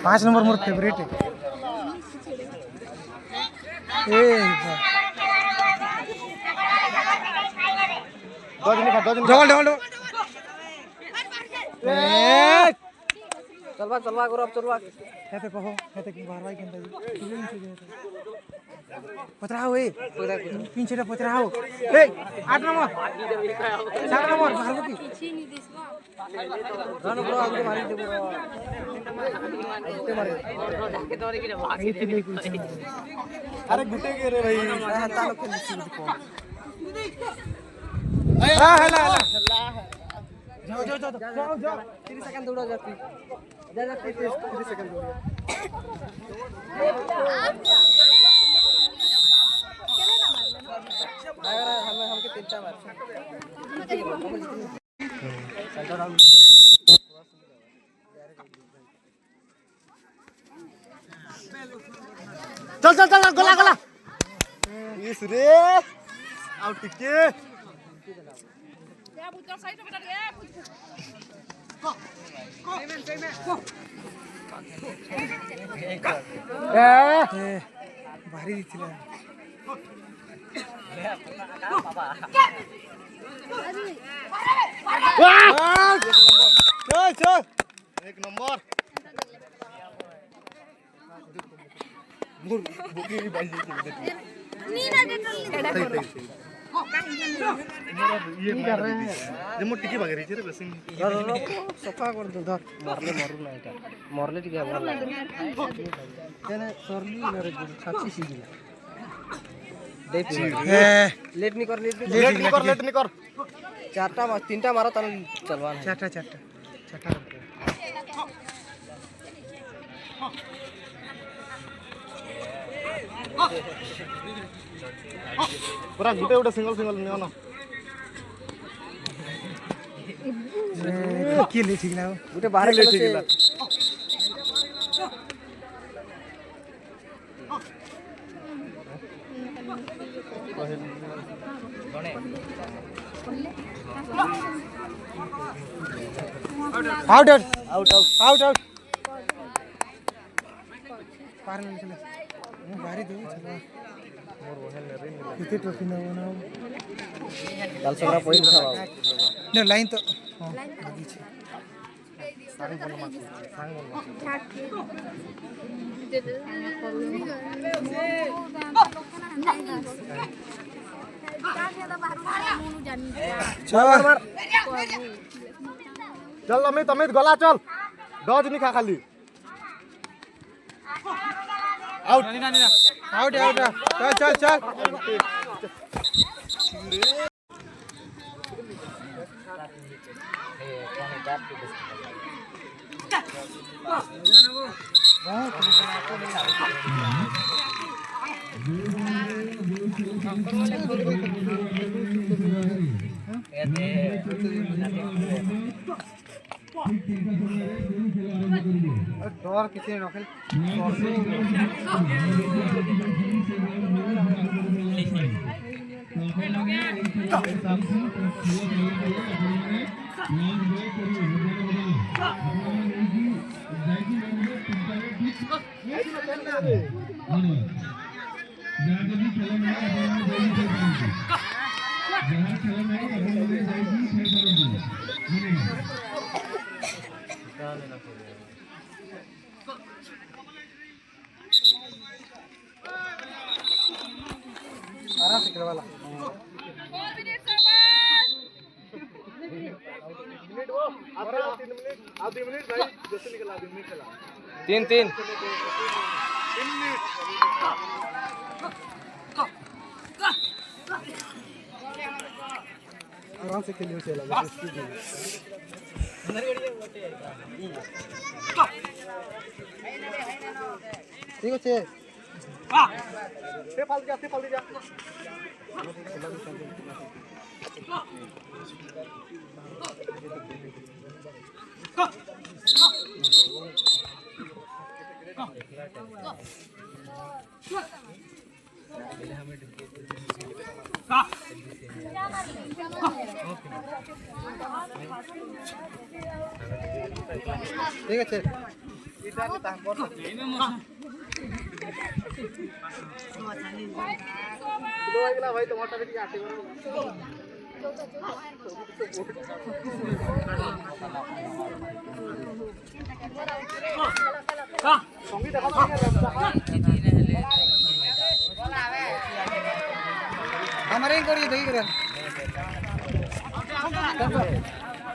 5 number मोर favourite है A double double चलवा चलवा करो अब चलवा हेते कहो हेते की बारवाई केंदा पतराओ ए पिंचेटा पतराओ ए 8 नंबर 7 नंबर बाहर की पीछे नहीं दिसवा रन ब्रो आगे मारी दे ब्रो मारे के तोरे की भागी दे अरे गुटे के रे भाई तालो खेल सी को हां हला जाओ 30 सेकंड दौड़ा जाती जा 30 सेकंड दौड़ अगर हमके तीनटा मार चल गोला गोला इस रे आउट टिके या बुतर साइड में बैठ गया भारी दिखला चल एक नंबर नी ना डेटल ये कर रहे हैं रिमोट टिकी भाग रही है रे बसिंग सफा कर दो धर मरले मरु ना এটা मरले टिके भल तेने सरली मेरे छाती सीधी लेट नहीं कर लेट नहीं कर चारटा तीनटा मारो तन चलवान है चाटा पूरा गुटे गुटे सिंगल नियो ना के ले ठीक ना गुटे बाहर ले ठीक ना आउट पार नहीं चले मैं बारी दो चला कितने ट्रॉफी ना होना लाल सगरा पॉइंट था ने लाइन तो हां लगी छे चल अमित गला चल डज नहीं खा खाली आउट चल डर किसी ने रखे आराम से खेल वाला आधे मिनट भाई जैसे निकला 2 मिनट चला 3 आराम से खेलियो चला ठीक है से फाल जा ठीक है हमारे ही करिए दही करें